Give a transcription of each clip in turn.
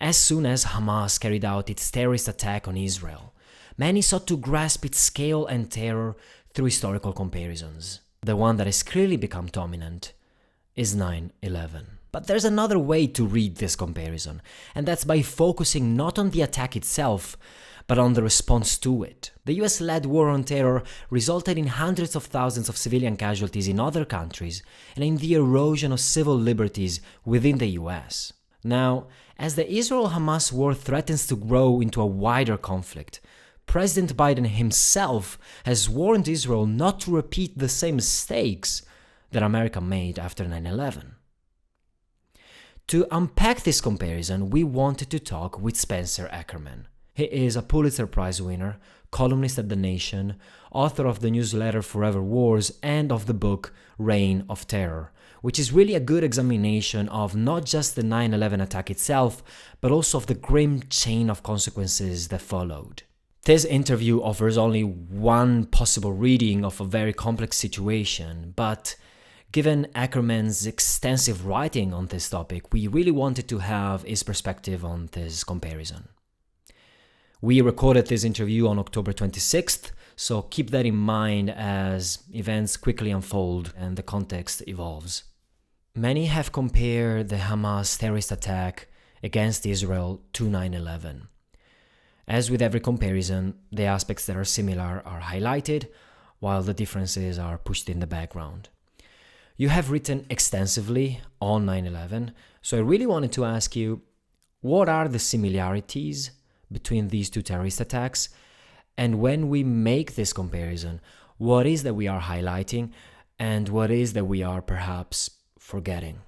As soon as Hamas carried out its terrorist attack on Israel, many sought to grasp its scale and terror through historical comparisons. The one that has clearly become dominant is 9/11. But there's another way to read this comparison, and that's by focusing not on the attack itself, but on the response to it. The US-led war on terror resulted in hundreds of thousands of civilian casualties in other countries and in the erosion of civil liberties within the US. Now, as the Israel-Hamas war threatens to grow into a wider conflict, President Biden himself has warned Israel not to repeat the same mistakes that America made after 9/11. To unpack this comparison, we wanted to talk with Spencer Ackerman. He is a Pulitzer Prize winner, columnist at The Nation, author of the newsletter Forever Wars, and of the book Reign of Terror, which is really a good examination of not just the 9/11 attack itself, but also of the grim chain of consequences that followed. This interview offers only one possible reading of a very complex situation, but given Ackerman's extensive writing on this topic, we really wanted to have his perspective on this comparison. We recorded this interview on October 26th, so keep that in mind as events quickly unfold and the context evolves. Many have compared the Hamas terrorist attack against Israel to 9/11. As with every comparison, the aspects that are similar are highlighted, while the differences are pushed in the background. You have written extensively on 9/11, so I really wanted to ask you, what are the similarities between these two terrorist attacks? And when we make this comparison, what is that we are highlighting and what is that we are perhaps forgetting?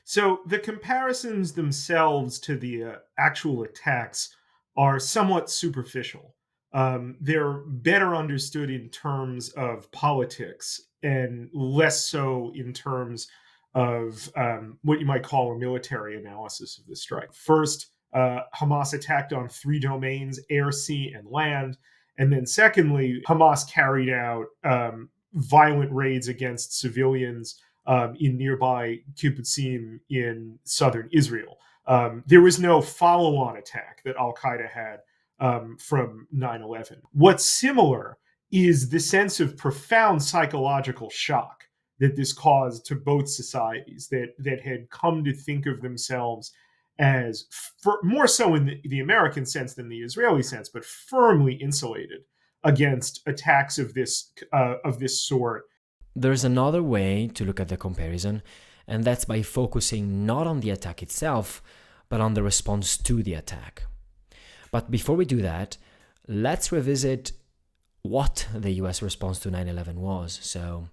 So the comparisons themselves to the actual attacks are somewhat superficial. They're better understood in terms of politics and less so in terms of what you might call a military analysis of the strike. First, Hamas attacked on 3 domains: air, sea, and land. And then secondly, Hamas carried out violent raids against civilians in nearby kibbutzim in southern Israel. There was no follow-on attack that Al-Qaeda had from 9/11. What's similar is the sense of profound psychological shock that this caused to both societies that had come to think of themselves as more so in the American sense than the Israeli sense, but firmly insulated against attacks of this sort. There's another way to look at the comparison, and that's by focusing not on the attack itself, but on the response to the attack. But before we do that, let's revisit what the US response to 9/11 was. So,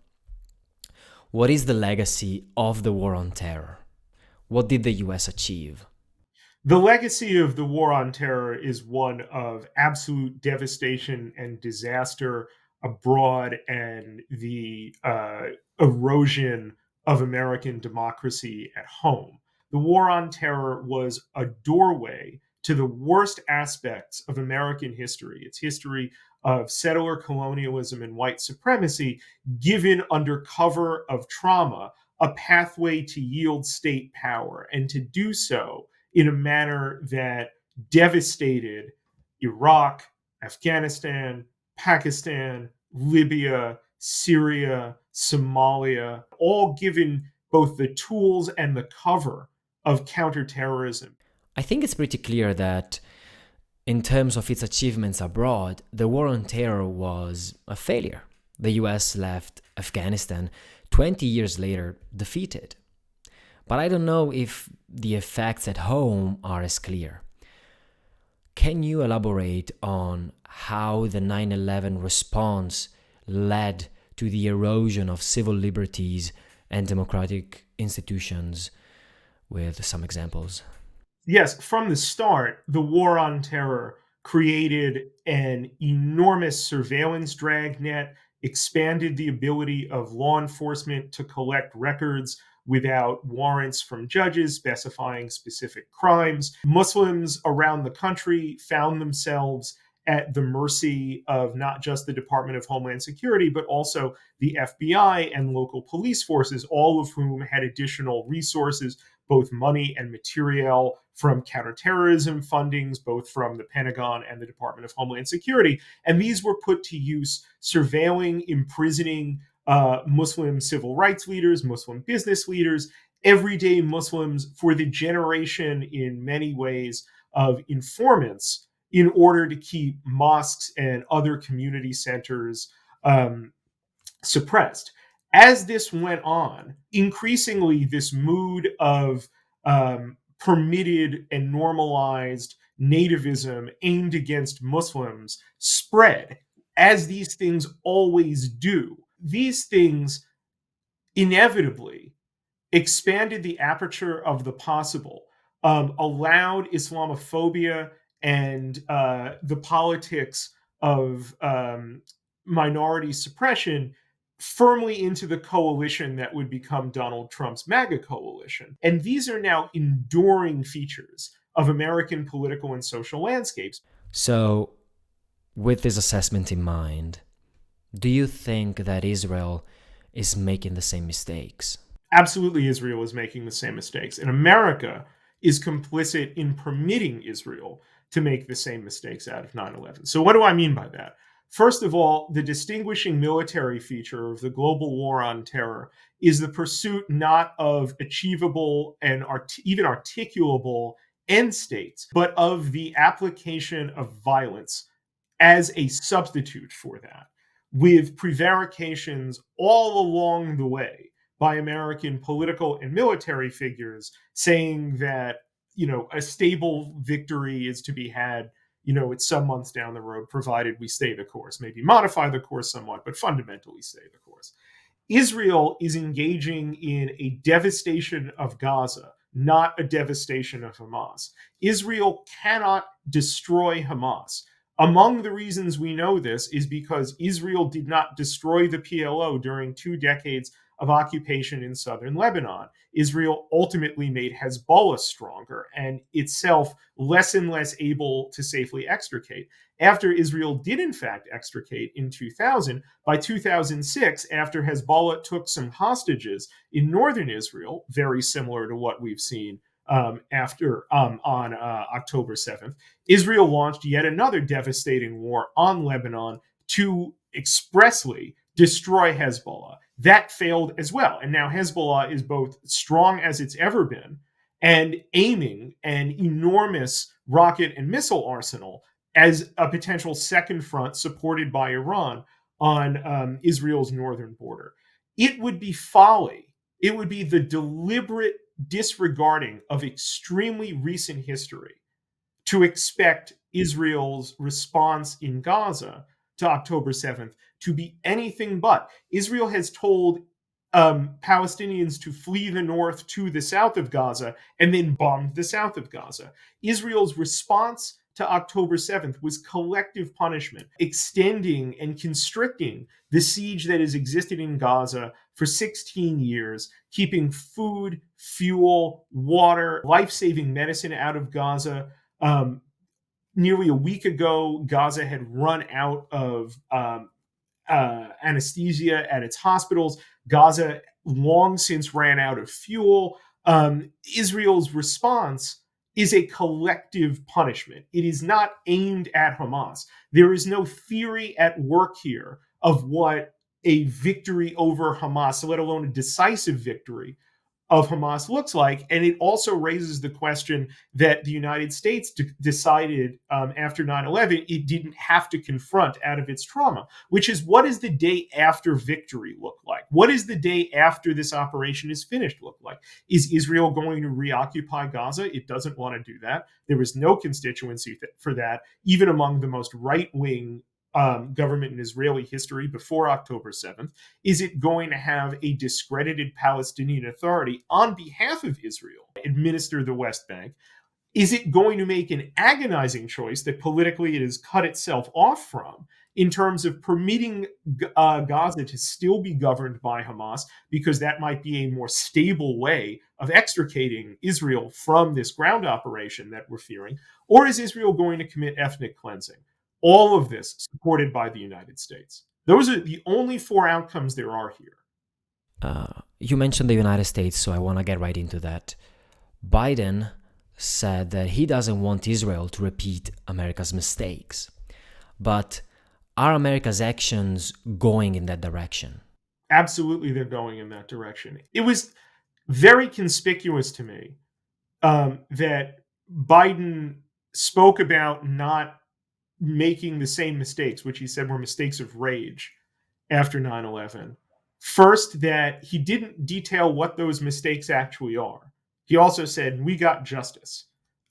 what is the legacy of the war on terror? What did the US achieve? The legacy of the war on terror is one of absolute devastation and disaster abroad and the erosion of American democracy at home. The war on terror was a doorway to the worst aspects of American history. Its history of settler colonialism and white supremacy, given under cover of trauma, a pathway to yield state power, and to do so in a manner that devastated Iraq, Afghanistan, Pakistan, Libya, Syria, Somalia, all given both the tools and the cover of counterterrorism. I think it's pretty clear that in terms of its achievements abroad, the war on terror was a failure. The US left Afghanistan 20 years later defeated. But I don't know if the effects at home are as clear. Can you elaborate on how the 9/11 response led to the erosion of civil liberties and democratic institutions with some examples? Yes, from the start, the war on terror created an enormous surveillance dragnet, expanded the ability of law enforcement to collect records without warrants from judges specifying specific crimes. Muslims around the country found themselves at the mercy of not just the Department of Homeland Security, but also the FBI and local police forces, all of whom had additional resources, both money and material from counterterrorism fundings, both from the Pentagon and the Department of Homeland Security. And these were put to use surveilling, imprisoning Muslim civil rights leaders, Muslim business leaders, everyday Muslims, for the generation, in many ways, of informants in order to keep mosques and other community centers suppressed. As this went on, increasingly this mood of permitted and normalized nativism aimed against Muslims spread, as these things always do. These things inevitably expanded the aperture of the possible, allowed Islamophobia and the politics of minority suppression firmly into the coalition that would become Donald Trump's MAGA coalition. And these are now enduring features of American political and social landscapes. So, with this assessment in mind, do you think that Israel is making the same mistakes? Absolutely, Israel is making the same mistakes. And America is complicit in permitting Israel to make the same mistakes out of 9/11. So, what do I mean by that? First of all, the distinguishing military feature of the global war on terror is the pursuit not of achievable and even articulable end states, but of the application of violence as a substitute for that, with prevarications all along the way by American political and military figures saying that, a stable victory is to be had, it's some months down the road, provided we stay the course, maybe modify the course somewhat, but fundamentally stay the course. Israel is engaging in a devastation of Gaza, not a devastation of Hamas. Israel cannot destroy Hamas. Among the reasons we know this is because Israel did not destroy the PLO during 2 decades of occupation in southern Lebanon. Israel ultimately made Hezbollah stronger and itself less and less able to safely extricate. After Israel did in fact extricate in 2000, by 2006, after Hezbollah took some hostages in northern Israel, very similar to what we've seen on October 7th, Israel launched yet another devastating war on Lebanon to expressly destroy Hezbollah. That failed as well. And now Hezbollah is both strong as it's ever been and aiming an enormous rocket and missile arsenal as a potential second front supported by Iran on Israel's northern border. It would be folly. It would be the deliberate disregarding of extremely recent history to expect Israel's response in Gaza to October 7th to be anything but. Israel has told Palestinians to flee the north to the south of Gaza and then bombed the south of Gaza. Israel's response to October 7th was collective punishment, extending and constricting the siege that has existed in Gaza for 16 years, keeping food, fuel, water, life-saving medicine out of Gaza. Nearly a week ago, Gaza had run out of anesthesia at its hospitals. Gaza long since ran out of fuel. Israel's response is a collective punishment. It is not aimed at Hamas. There is no theory at work here of what a victory over Hamas, let alone a decisive victory of Hamas, looks like. And it also raises the question that the United States decided after 9/11 it didn't have to confront out of its trauma, which is, what does the day after victory look like? What does the day after this operation is finished look like? Is Israel going to reoccupy Gaza? It doesn't want to do that. There was no constituency for that, even among the most right-wing government in Israeli history before October 7th. Is it going to have a discredited Palestinian Authority on behalf of Israel administer the West Bank? Is it going to make an agonizing choice that politically it has cut itself off from in terms of permitting Gaza to still be governed by Hamas, because that might be a more stable way of extricating Israel from this ground operation that we're fearing? Or is Israel going to commit ethnic cleansing? All of this supported by the United States. Those are the only 4 outcomes there are here. You mentioned the United States, so I want to get right into that. Biden said that he doesn't want Israel to repeat America's mistakes. But are America's actions going in that direction? Absolutely, they're going in that direction. It was very conspicuous to me that Biden spoke about not making the same mistakes, which he said were mistakes of rage after 9/11. First, that he didn't detail what those mistakes actually are. He also said, we got justice.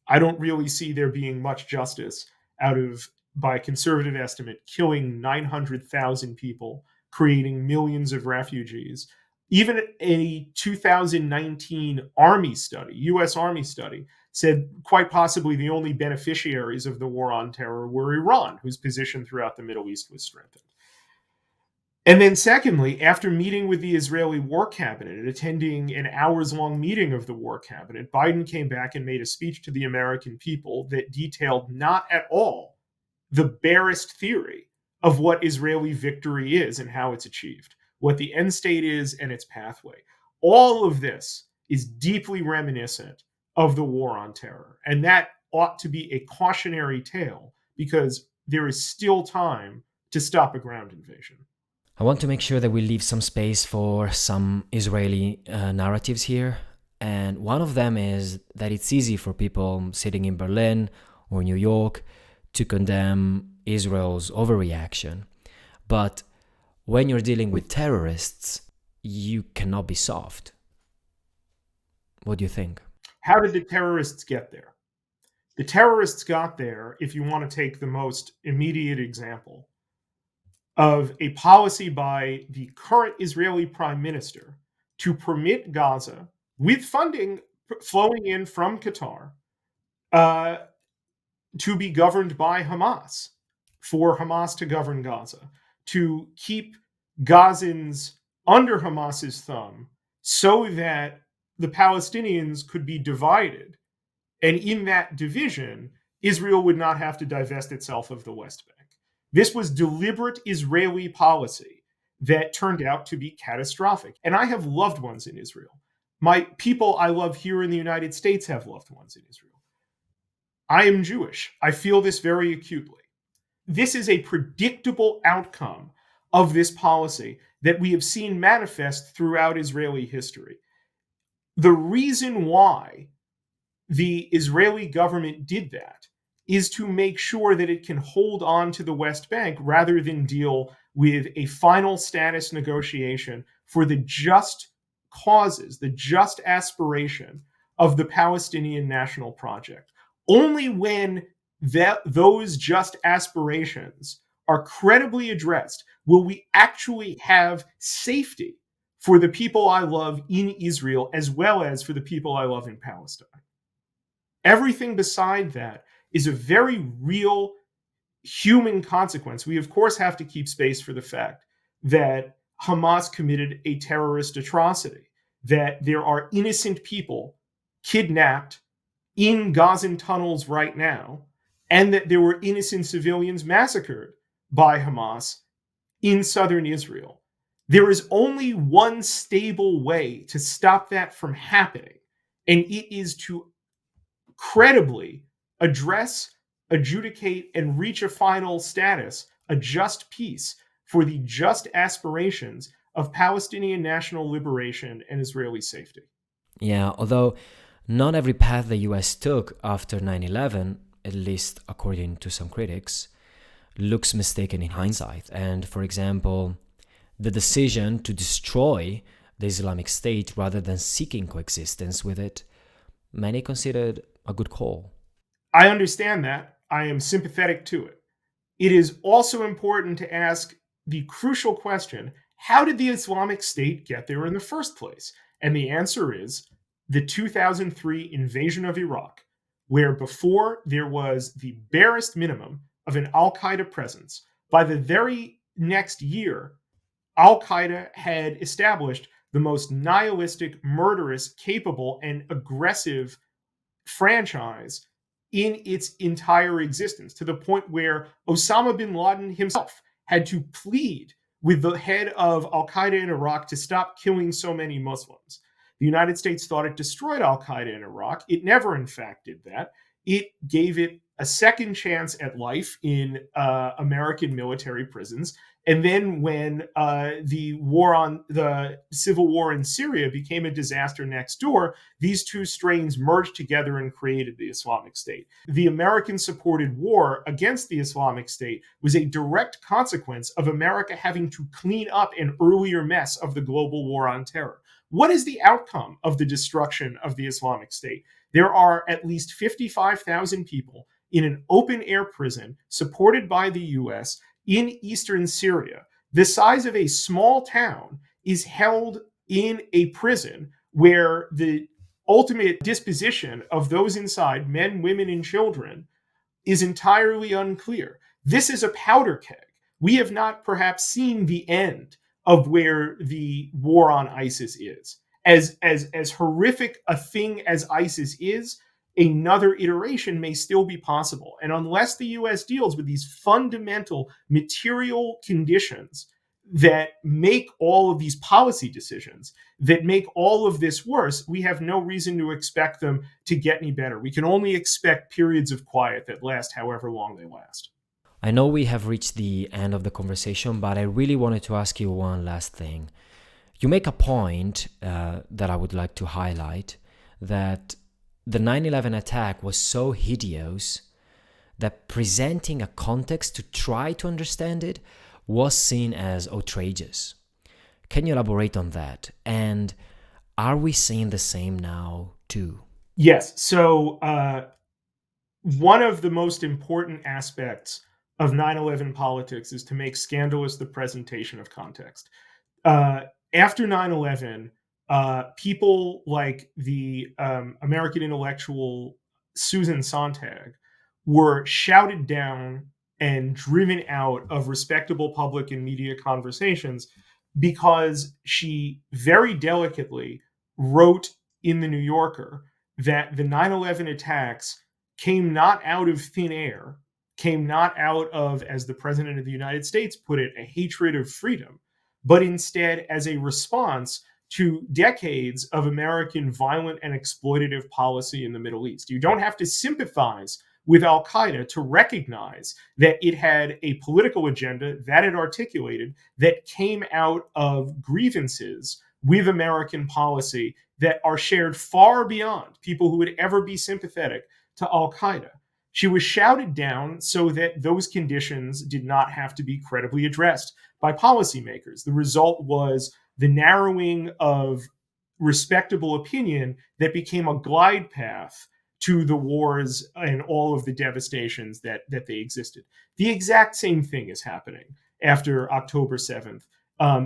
I don't really see there being much justice out of, by conservative estimate, killing 900,000 people, creating millions of refugees. Even a 2019 Army study, US Army study, said quite possibly the only beneficiaries of the war on terror were Iran, whose position throughout the Middle East was strengthened. And then, secondly, after meeting with the Israeli War Cabinet and attending an hours-long meeting of the War Cabinet, Biden came back and made a speech to the American people that detailed not at all the barest theory of what Israeli victory is and how it's achieved, what the end state is and its pathway. All of this is deeply reminiscent of the war on terror. And that ought to be a cautionary tale because there is still time to stop a ground invasion. I want to make sure that we leave some space for some Israeli narratives here. And one of them is that it's easy for people sitting in Berlin or New York to condemn Israel's overreaction. But when you're dealing with terrorists, you cannot be soft. What do you think? How did the terrorists get there? The terrorists got there, if you want to take the most immediate example, of a policy by the current Israeli prime minister to permit Gaza, with funding flowing in from Qatar, to be governed by Hamas, for Hamas to govern Gaza, to keep Gazans under Hamas's thumb so that the Palestinians could be divided. And in that division, Israel would not have to divest itself of the West Bank. This was deliberate Israeli policy that turned out to be catastrophic. And I have loved ones in Israel. My people I love here in the United States have loved ones in Israel. I am Jewish. I feel this very acutely. This is a predictable outcome of this policy that we have seen manifest throughout Israeli history. The reason why the Israeli government did that is to make sure that it can hold on to the West Bank rather than deal with a final status negotiation for the just causes, the just aspiration of the Palestinian national project. Only when those just aspirations are credibly addressed will we actually have safety for the people I love in Israel as well as for the people I love in Palestine. Everything beside that is a very real human consequence. We, of course, have to keep space for the fact that Hamas committed a terrorist atrocity, that there are innocent people kidnapped in Gazan tunnels right now, and that there were innocent civilians massacred by Hamas in southern Israel. There is only one stable way to stop that from happening, and it is to credibly address, adjudicate, and reach a final status, a just peace for the just aspirations of Palestinian national liberation and Israeli safety. Yeah, although not every path the US took after 9/11, at least according to some critics, looks mistaken in hindsight. And for example, the decision to destroy the Islamic State rather than seeking coexistence with it, many considered a good call. I understand that. I am sympathetic to it. It is also important to ask the crucial question, how did the Islamic State get there in the first place? And the answer is the 2003 invasion of Iraq, where before there was the barest minimum of an al-Qaeda presence, by the very next year, al-Qaeda had established the most nihilistic, murderous, capable, and aggressive franchise in its entire existence, to the point where Osama bin Laden himself had to plead with the head of al-Qaeda in Iraq to stop killing so many Muslims. The United States thought it destroyed Al Qaeda in Iraq. It never, in fact, did that. It gave it a second chance at life in American military prisons. And then when the civil war in Syria became a disaster next door, these two strains merged together and created the Islamic State. The American-supported war against the Islamic State was a direct consequence of America having to clean up an earlier mess of the global war on terror. What is the outcome of the destruction of the Islamic State? There are at least 55,000 people in an open-air prison supported by the U.S. in eastern Syria. The size of a small town is held in a prison where the ultimate disposition of those inside, men, women, and children, is entirely unclear. This is a powder keg. We have not perhaps seen the end of where the war on ISIS is. As horrific a thing as ISIS is, another iteration may still be possible. And unless the US deals with these fundamental material conditions that make all of these policy decisions, that make all of this worse, we have no reason to expect them to get any better. We can only expect periods of quiet that last however long they last. I know we have reached the end of the conversation, but I really wanted to ask you one last thing. You make a point that I would like to highlight, that the 9/11 attack was so hideous that presenting a context to try to understand it was seen as outrageous. Can you elaborate on that? And are we seeing the same now too? Yes. So one of the most important aspects of 9/11 politics is to make scandalous the presentation of context. After 9/11, people like the American intellectual Susan Sontag were shouted down and driven out of respectable public and media conversations because she very delicately wrote in the New Yorker that the 9/11 attacks came not out of thin air, came not out of, as the President of the United States put it, a hatred of freedom, but instead as a response to decades of American violent and exploitative policy in the Middle East. You don't have to sympathize with Al Qaeda to recognize that it had a political agenda that it articulated that came out of grievances with American policy that are shared far beyond people who would ever be sympathetic to Al Qaeda. She was shouted down so that those conditions did not have to be credibly addressed by policymakers. The result was the narrowing of respectable opinion that became a glide path to the wars and all of the devastations that they existed. The exact same thing is happening after October 7th,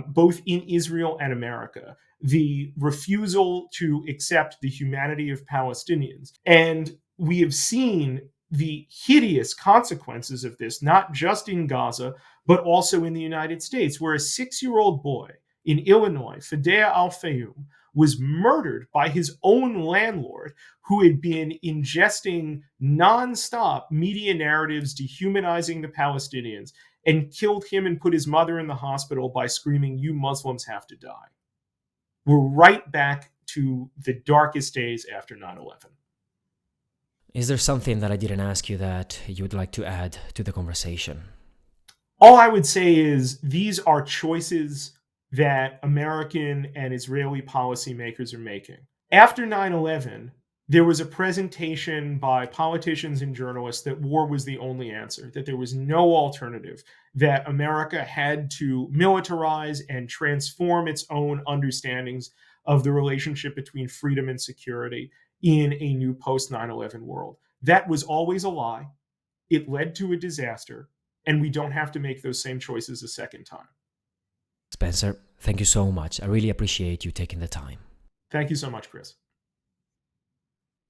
both in Israel and America. The refusal to accept the humanity of Palestinians. And we have seen the hideous consequences of this, not just in Gaza, but also in the United States, where a 6-year-old boy in Illinois, Fidea Al-Fayyoum, was murdered by his own landlord, who had been ingesting nonstop media narratives dehumanizing the Palestinians, and killed him and put his mother in the hospital by screaming, "You Muslims have to die." We're right back to the darkest days after 9/11. Is there something that I didn't ask you that you would like to add to the conversation? All I would say is these are choices that American and Israeli policymakers are making. After 9/11, there was a presentation by politicians and journalists that war was the only answer, that there was no alternative, that America had to militarize and transform its own understandings of the relationship between freedom and security in a new post-9/11 world. That was always a lie. It led to a disaster, and we don't have to make those same choices a second time. Spencer, thank you so much. I really appreciate you taking the time. Thank you so much, Chris.